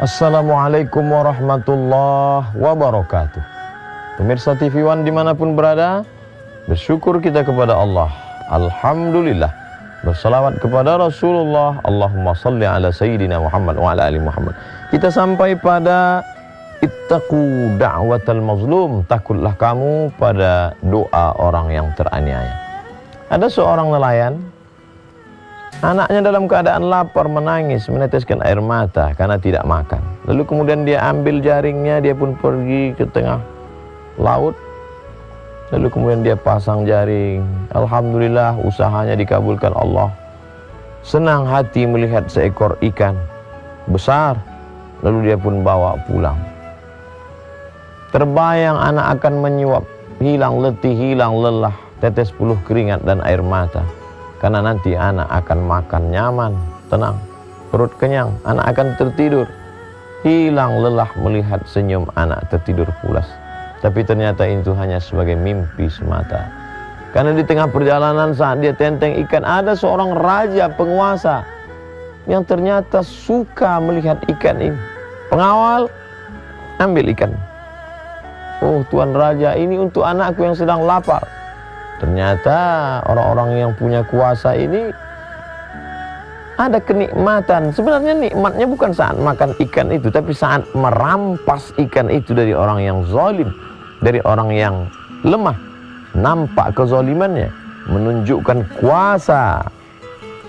Assalamualaikum warahmatullahi wabarakatuh. Pemirsa TV One dimanapun berada, bersyukur kita kepada Allah. Alhamdulillah. Bersalawat kepada Rasulullah. Allahumma salli ala Sayyidina Muhammad wa ala ali Muhammad. Kita sampai pada ittaqu da'watal mazlum. Takutlah kamu pada doa orang yang teraniaya. Ada seorang nelayan, anaknya dalam keadaan lapar, menangis, meneteskan air mata karena tidak makan. Lalu kemudian dia ambil jaringnya, dia pun pergi ke tengah laut. Lalu kemudian dia pasang jaring. Alhamdulillah, usahanya dikabulkan Allah. Senang hati melihat seekor ikan besar. Lalu dia pun bawa pulang. Terbayang anak akan menyuap, hilang letih, hilang lelah, tetes puluh keringat dan air mata. Karena nanti anak akan makan nyaman, tenang, perut kenyang, anak akan tertidur. Hilang lelah melihat senyum anak tertidur pulas. Tapi ternyata itu hanya sebagai mimpi semata. Karena di tengah perjalanan saat dia tenteng ikan, ada seorang raja penguasa yang ternyata suka melihat ikan ini. Pengawal, ambil ikan. Oh, Tuan Raja, ini untuk anakku yang sedang lapar. Ternyata orang-orang yang punya kuasa ini ada kenikmatan. Sebenarnya nikmatnya bukan saat makan ikan itu, tapi saat merampas ikan itu dari orang yang zalim, dari orang yang lemah. Nampak kezalimannya, menunjukkan kuasa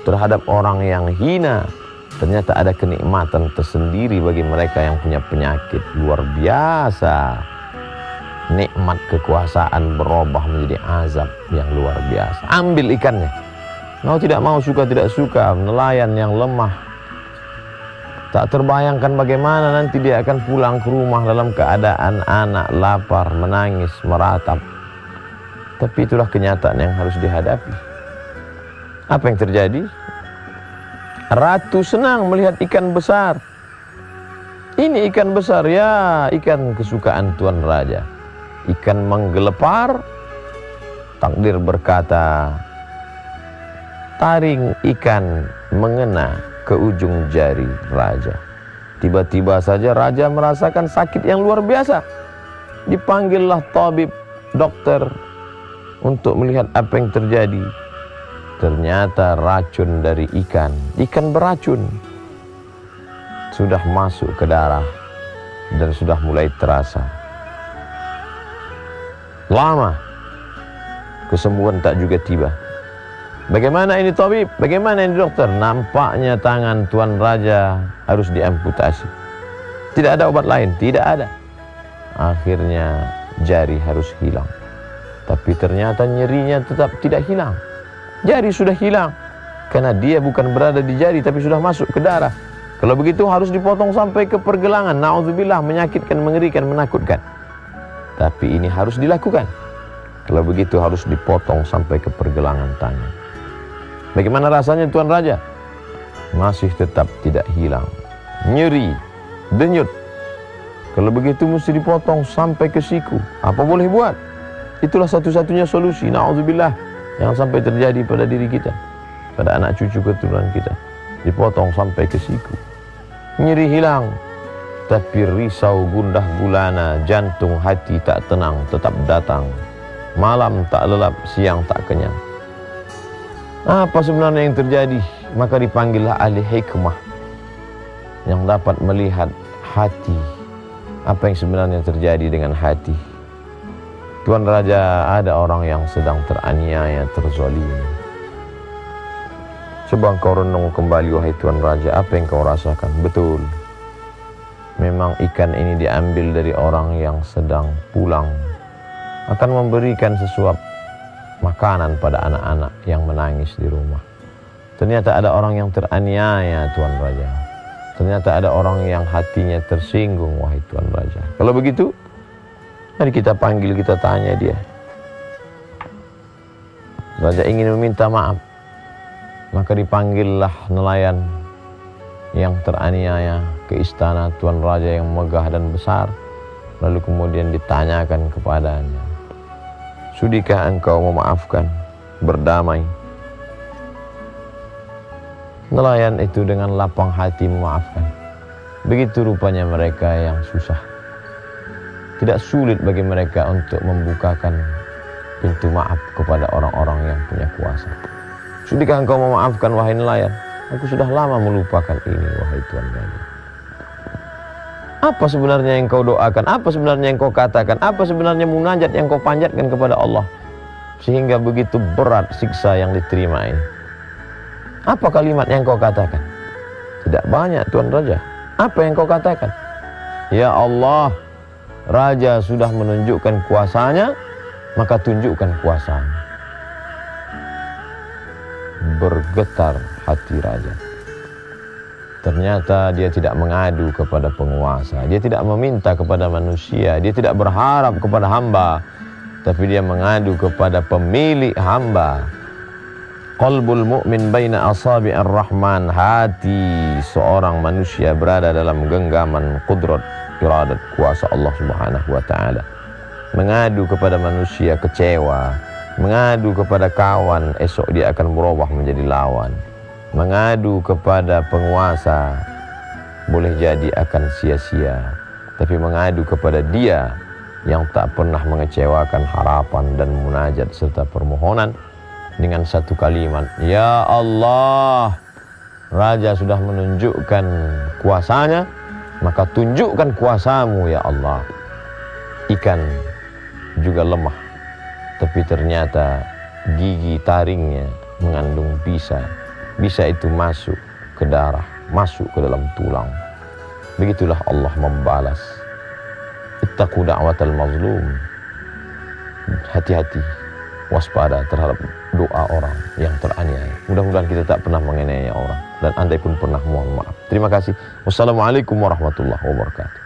terhadap orang yang hina. Ternyata ada kenikmatan tersendiri bagi mereka yang punya penyakit. Luar biasa. Nikmat kekuasaan berubah menjadi azab yang luar biasa. Ambil ikannya. Mau tidak mau, suka tidak suka, nelayan yang lemah. Tak terbayangkan bagaimana nanti dia akan pulang ke rumah dalam keadaan anak lapar, menangis, meratap. Tapi itulah kenyataan yang harus dihadapi. Apa yang terjadi? Ratu senang melihat ikan besar. Ini ikan besar, ya, ikan kesukaan Tuan Raja. Ikan menggelepar, takdir berkata, taring ikan mengena ke ujung jari raja. Tiba-tiba saja raja merasakan sakit yang luar biasa. Dipanggillah tabib, dokter, untuk melihat apa yang terjadi. Ternyata racun dari ikan beracun, sudah masuk ke darah dan sudah mulai terasa. Lama kesembuhan tak juga tiba. Bagaimana ini tabib? Bagaimana ini dokter? Nampaknya tangan Tuan Raja harus diamputasi. Tidak ada obat lain, tidak ada. Akhirnya jari harus hilang. Tapi ternyata nyerinya tetap tidak hilang. Jari sudah hilang karena dia bukan berada di jari tapi sudah masuk ke darah. Kalau begitu harus dipotong sampai ke pergelangan. Na'udzubillah, menyakitkan, mengerikan, menakutkan. Tapi ini harus dilakukan. Kalau begitu harus dipotong sampai ke pergelangan tangan. Bagaimana rasanya Tuan Raja? Masih tetap tidak hilang. Nyeri, denyut. Kalau begitu mesti dipotong sampai ke siku. Apa boleh buat? Itulah satu-satunya solusi. Na'udzubillah, jangan sampai terjadi pada diri kita, pada anak cucu keturunan kita. Dipotong sampai ke siku. Nyeri hilang, tapi risau, gundah gulana, jantung, hati tak tenang, tetap datang. Malam tak lelap, siang tak kenyang. Apa sebenarnya yang terjadi? Maka dipanggillah ahli hikmah yang dapat melihat hati. Apa yang sebenarnya terjadi dengan hati? Tuan Raja, ada orang yang sedang teraniaya, terzalimi. Coba kau renung kembali, wahai Tuan Raja, apa yang kau rasakan? Betul, memang ikan ini diambil dari orang yang sedang pulang, akan memberikan sesuap makanan pada anak-anak yang menangis di rumah. Ternyata ada orang yang teraniaya, Tuan Raja. Ternyata ada orang yang hatinya tersinggung, wahai Tuan Raja. Kalau begitu, mari kita panggil, kita tanya dia. Raja ingin meminta maaf. Maka dipanggillah nelayan yang teraniaya ke istana Tuan Raja yang megah dan besar. Lalu kemudian ditanyakan kepadanya, sudikah engkau memaafkan, berdamai? Nelayan itu dengan lapang hati memaafkan. Begitu rupanya mereka yang susah. Tidak sulit bagi mereka untuk membukakan pintu maaf kepada orang-orang yang punya kuasa. Sudahkah engkau memaafkan wahai nelayan? Aku sudah lama melupakan ini wahai Tuan Raja. Apa sebenarnya yang kau doakan? Apa sebenarnya yang kau katakan? Apa sebenarnya munajat yang kau panjatkan kepada Allah? Sehingga begitu berat siksa yang diterima ini. Apa kalimat yang kau katakan? Tidak banyak Tuan Raja. Apa yang kau katakan? Ya Allah, Raja sudah menunjukkan kuasanya, maka tunjukkan kuasamu. Bergetar hati Raja. Ternyata dia tidak mengadu kepada penguasa, dia tidak meminta kepada manusia, dia tidak berharap kepada hamba, tapi dia mengadu kepada pemilik hamba. Qalbul mu'min baina asabi'ir rahman, hati seorang manusia berada dalam genggaman qudrat, iradat, kuasa Allah Subhanahu wa taala. Mengadu kepada manusia kecewa, mengadu kepada kawan esok dia akan berubah menjadi lawan. Mengadu kepada penguasa boleh jadi akan sia-sia, tapi mengadu kepada Dia yang tak pernah mengecewakan harapan dan munajat serta permohonan dengan satu kalimat, ya Allah, Raja sudah menunjukkan kuasanya, maka tunjukkan kuasamu ya Allah. Ikan juga lemah, tapi ternyata gigi taringnya mengandung bisa. Bisa itu masuk ke darah, masuk ke dalam tulang. Begitulah Allah membalas. Ittaqu da'watal mazlum. Hati-hati, waspada terhadap doa orang yang teraniaya. Mudah-mudahan kita tak pernah menganiaya orang, dan andai pun pernah, mohon maaf. Terima kasih. Wassalamualaikum warahmatullahi wabarakatuh.